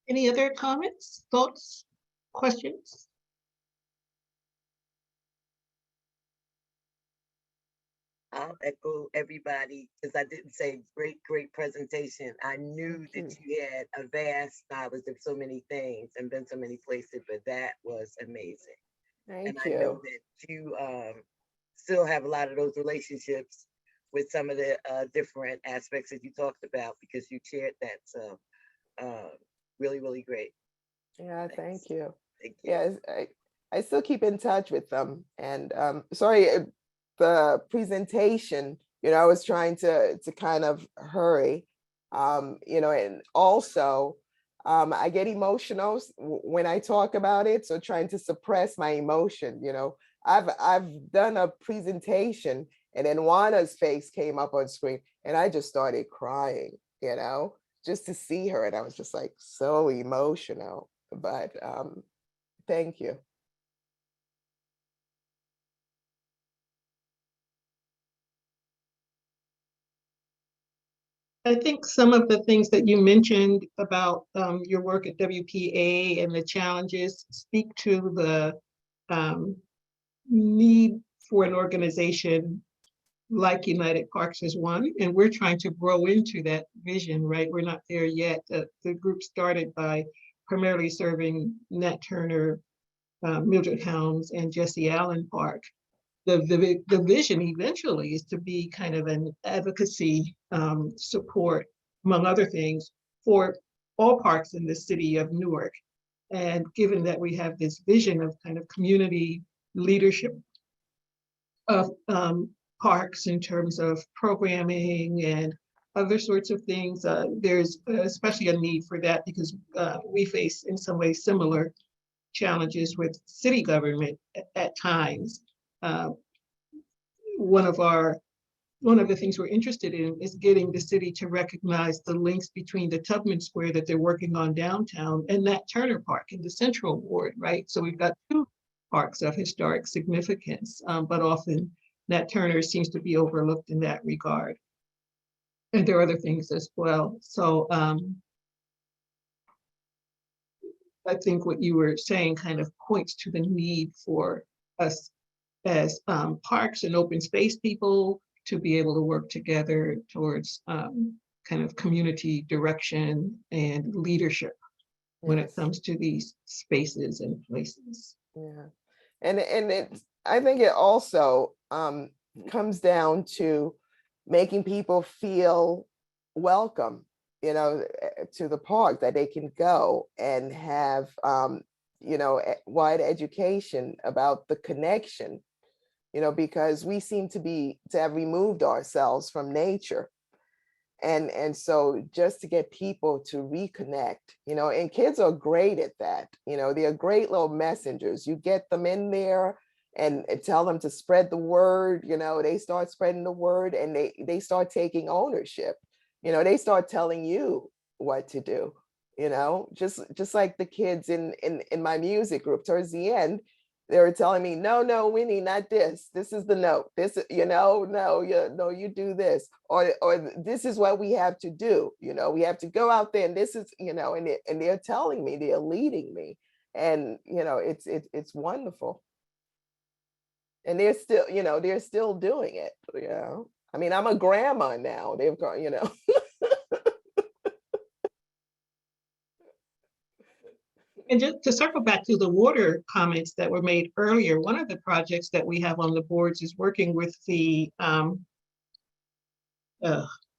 Any other comments, thoughts, questions? I'll echo everybody, because I didn't say great presentation. I knew that you had a vast knowledge of so many things and been so many places, but that was amazing. Thank I know you. that you still have a lot of those relationships with some of the different aspects that you talked about, because you shared that. So really, really great. Yeah, Thanks. thank you. Thank you. Yes, I still keep in touch with them. And sorry, the presentation, I was trying to kind of hurry, and also I get emotional when I talk about it. So trying to suppress my emotion, I've done a presentation and then Juana's face came up on screen and I just started crying, just to see her. And I was just like so emotional, but thank you. I think some of the things that you mentioned about your work at WPA and the challenges speak to the need for an organization like United Parks as one, and we're trying to grow into that vision, right? We're not there yet. The group started by primarily serving Nat Turner, Mildred Helms, and Jesse Allen Park. The vision eventually is to be kind of an advocacy support, among other things, for all parks in the city of Newark. And given that we have this vision of kind of community leadership of parks in terms of programming and other sorts of things. There's especially a need for that because we face in some ways similar challenges with city government at times. Uh, one of the things we're interested in is getting the city to recognize the links between the Tubman Square that they're working on downtown and Nat Turner Park in the Central Ward, right? So we've got two parks of historic significance, but often Nat Turner seems to be overlooked in that regard. And there are other things as well. So I think what you were saying kind of points to the need for us as parks and open space people to be able to work together towards kind of community direction and leadership when it Yes. comes to these spaces and places. Yeah, and I think it also comes down to making people feel welcome, to the park, that they can go and have wide education about the connection, because we seem to have removed ourselves from nature. And so just to get people to reconnect, and kids are great at that. They're great little messengers. You get them in there and tell them to spread the word, they start spreading the word, and they start taking ownership. They start telling you what to do, just like the kids in my music group towards the end. They were telling me, no, Winnie, not this. This is the note. This, no, you do this, or this is what we have to do. We have to go out there, and this is, and they're telling me, they're leading me, and it's wonderful. And they're still doing it. I mean, I'm a grandma now. They've gone, And just to circle back to the water comments that were made earlier, one of the projects that we have on the boards is working with the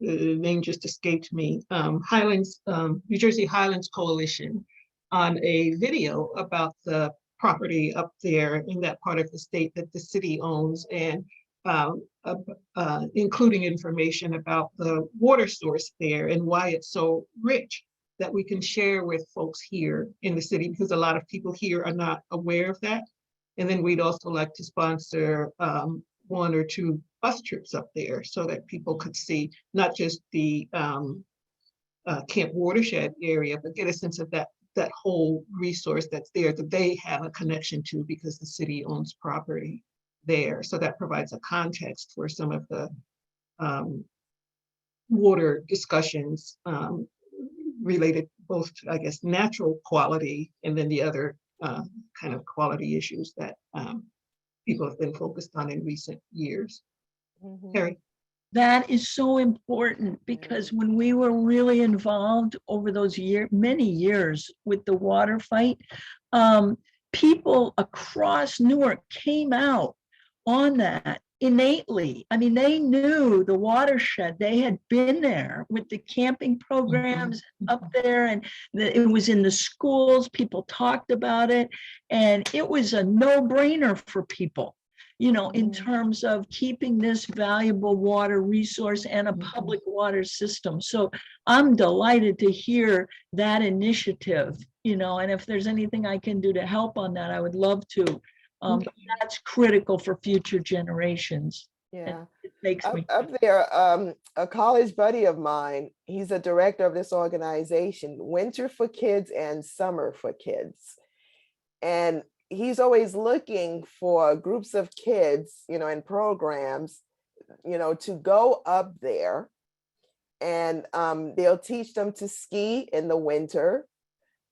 name just escaped me, Highlands, New Jersey Highlands Coalition, on a video about the property up there in that part of the state that the city owns, and including information about the water source there and why it's so rich, that we can share with folks here in the city, because a lot of people here are not aware of that. And then we'd also like to sponsor 1 or 2 bus trips up there so that people could see not just the Camp Watershed area, but get a sense of that whole resource that's there that they have a connection to because the city owns property there. So that provides a context for some of the water discussions related both to, I guess, natural quality and then the other kind of quality issues that people have been focused on in recent years. Harry? That is so important, because when we were really involved over those many years with the water fight, people across Newark came out on that innately. I mean, they knew the watershed. They had been there with the camping programs up there, and it was in the schools. People talked about it, and it was a no-brainer for people, in terms of keeping this valuable water resource and a public water system. So I'm delighted to hear that initiative, and if there's anything I can do to help on that, I would love to. That's critical for future generations. Yeah. It makes me Up there, a college buddy of mine, he's a director of this organization, Winter for Kids and Summer for Kids. And he's always looking for groups of kids, and programs, to go up there, and they'll teach them to ski in the winter,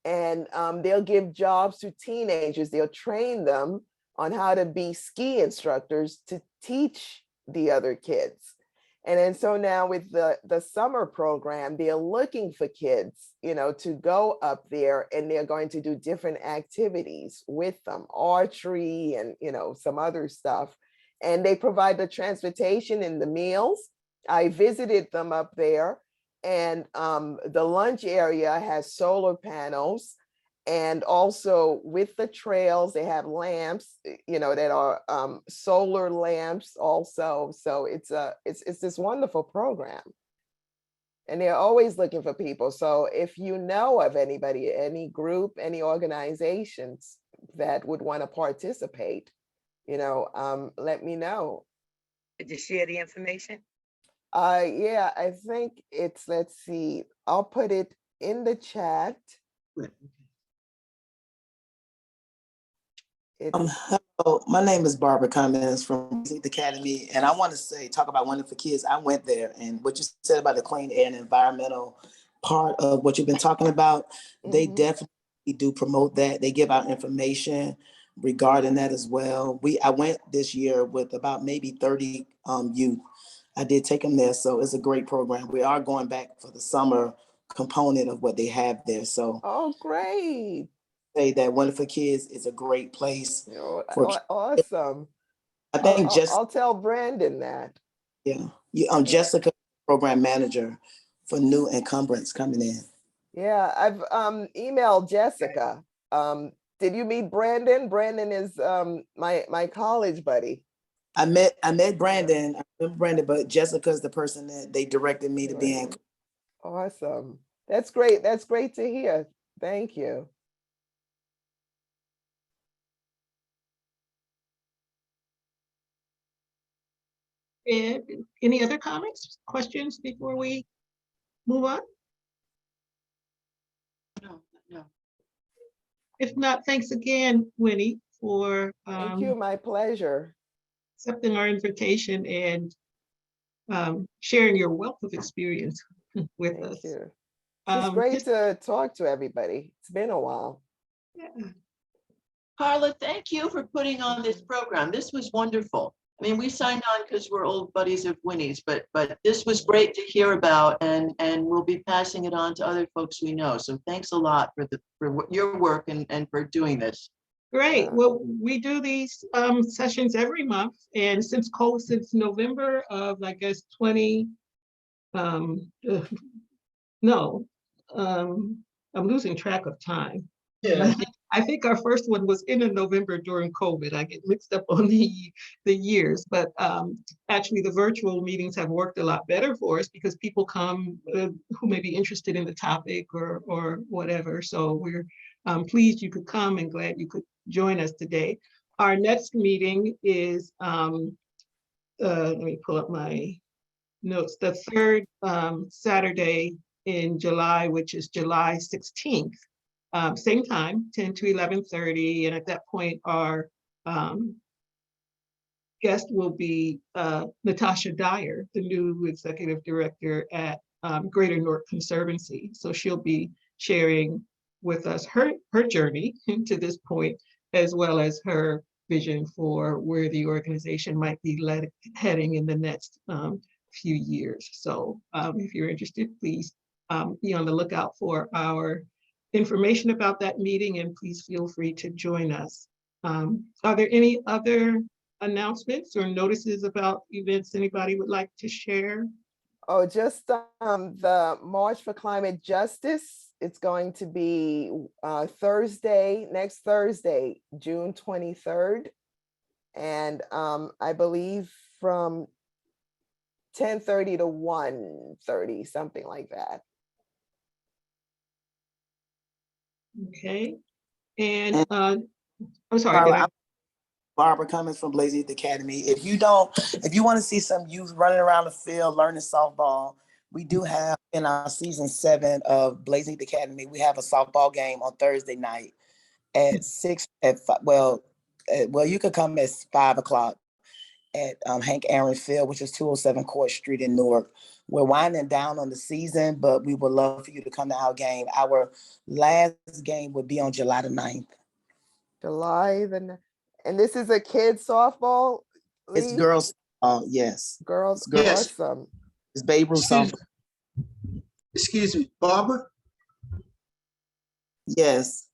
and they'll give jobs to teenagers. They'll train them on how to be ski instructors to teach the other kids. And then so now with the summer program, they're looking for kids, to go up there, and they're going to do different activities with them, archery and, some other stuff. And they provide the transportation and the meals. I visited them up there, and the lunch area has solar panels, And also with the trails, they have lamps, that are solar lamps also. So it's this wonderful program. And they're always looking for people. So if you know of anybody, any group, any organizations that would want to participate, let me know. Did you share the information? Yeah, I think it's, let's see, I'll put it in the chat. Hello, my name is Barbara Cummins from the Academy, and I want to talk about Wonderful Kids. I went there, and what you said about the clean air and environmental part of what you've been talking about, they definitely do promote that. They give out information regarding that as well. I went this year with about maybe 30 youth. I did take them there, so it's a great program. We are going back for the summer component of what they have there. So, oh, great. Say that Wonderful Kids is a great place for awesome. I think I'll tell Brandon that. Yeah, Jessica, program manager for new encumbrance coming in. Yeah, I've emailed Jessica. Did you meet Brandon? Brandon is my college buddy. I met Brandon. I remember Brandon, but Jessica is the person that they directed me to be in. Awesome. That's great. That's great to hear. Thank you. And any other comments, questions before we move on? No. If not, thanks again, Winnie, for Thank you. My pleasure. accepting our invitation and sharing your wealth of experience with us. Thank you. It's great Just- to talk to everybody. It's been a while. yeah. Carla, thank you for putting on this program. This was wonderful. I mean, we signed on because we're old buddies of Winnie's, but this was great to hear about, and we'll be passing it on to other folks we know. So thanks a lot for your work and for doing this. Great. Well, we do these sessions every month, and since November of, I guess, 20. I'm losing track of time. Yeah. I think our first one was in November during COVID. I get mixed up on the years, but actually the virtual meetings have worked a lot better for us because people come who may be interested in the topic or whatever. So we're pleased you could come and glad you could join us today. Our next meeting is, let me pull up my notes, the third Saturday in July, which is July 16th. Same time, 10 to 11:30. And at that point, our guest will be Natasha Dyer, the new executive director at Greater Newark Conservancy. So she'll be sharing with us her journey to this point, as well as her vision for where the organization might be heading in the next few years. So if you're interested, please be on the lookout for our information about that meeting, and please feel free to join us. Are there any other announcements or notices about events anybody would like to share? Oh, just the March for Climate Justice. It's going to be next Thursday, June 23rd. And I believe from 10:30 to 1:30, something like that. Okay. And I'm sorry. Barbara Cummins from Blaze Youth Academy. If you want to see some youth running around the field learning softball, we do have in our season 7 of Blaze Youth Academy, we have a softball game on Thursday night at 6 at 5, well, you could come at 5 o'clock at Hank Aaron Field, which is 207 Court Street in Newark. We're winding down on the season, but we would love for you to come to our game. Our last game would be on July the 9th. And this is a kids softball league? It's girls. Yes. Girls. Yes. Awesome. It's Babe Ruth softball. Excuse me, Barbara? Yes.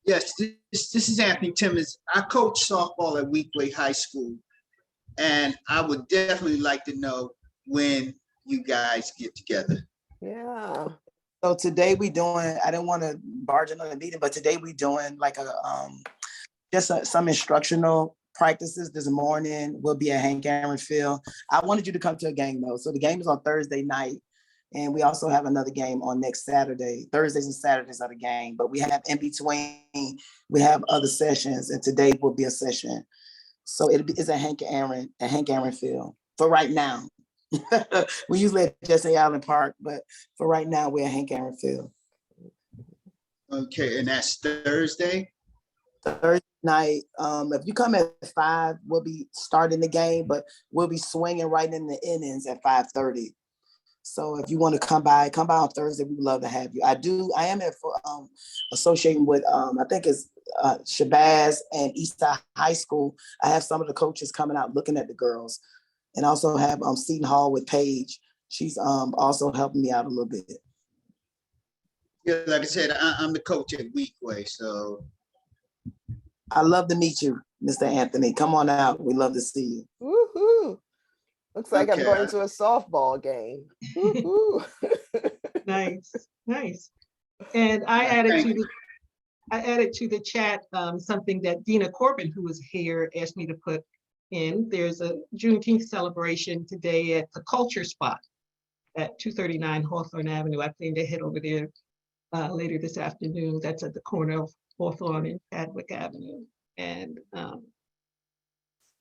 Yes, this is Anthony Timmons. I coach softball at Weequahic High School, and I would definitely like to know when you guys get together. Yeah. So today we doing, I didn't want to barge in on the meeting, but today we doing like a, some instructional practices this morning. We'll be at Hank Aaron Field. I wanted you to come to a game though. So the game is on Thursday night. And we also have another game on next Saturday. Thursdays and Saturdays are the game, but we have in between, we have other sessions, and today will be a session. So it's at Hank Aaron Field for right now. We usually at Jesse Allen Park, but for right now, we're at Hank Aaron Field. Okay, and that's Thursday? Thursday night, if you come at 5, we'll be starting the game, but we'll be swinging right in the innings at 5:30. So if you want to come by on Thursday, we would love to have you. I am associating with, I think it's Shabazz and Eastside High School. I have some of the coaches coming out looking at the girls, and also have Seton Hall with Paige. She's also helping me out a little bit. Yeah, like I said, I'm the coach at Weequahic, so. I love to meet you, Mr. Anthony. Come on out. We love to see you. Woohoo. Looks like I'm Okay. going to a softball game. Woohoo. Nice, nice. And I added to the chat something that Dina Corbin, who was here, asked me to put in. There's a Juneteenth celebration today at the Culture Spot at 239 Hawthorne Avenue. I plan to head over there later this afternoon. That's at the corner of Hawthorne and Chadwick Avenue. And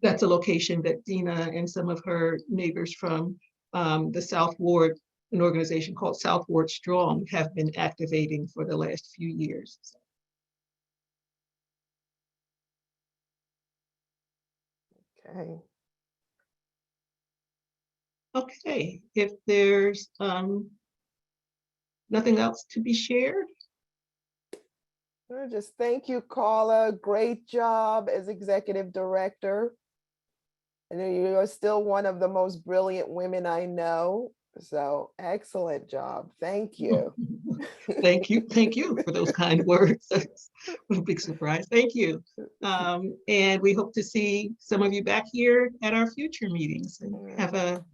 that's a location that Dina and some of her neighbors from the South Ward, an organization called South Ward Strong, have been activating for the last few years. Okay. Okay, if there's nothing else to be shared. Just thank you, Carla. Great job as executive director. And you are still one of the most brilliant women I know. So excellent job. Thank you. Thank you for those kind words. That's a big surprise. Thank you. And we hope to see some of you back here at our future meetings. And have a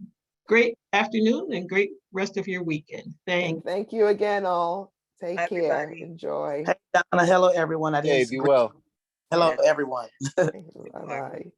great afternoon and great rest of your weekend. Thanks. Thank you again, all. Take care. Everybody. Enjoy. Hey, Donna, hello, everyone. Hey, be well. Hello, everyone. Bye-bye.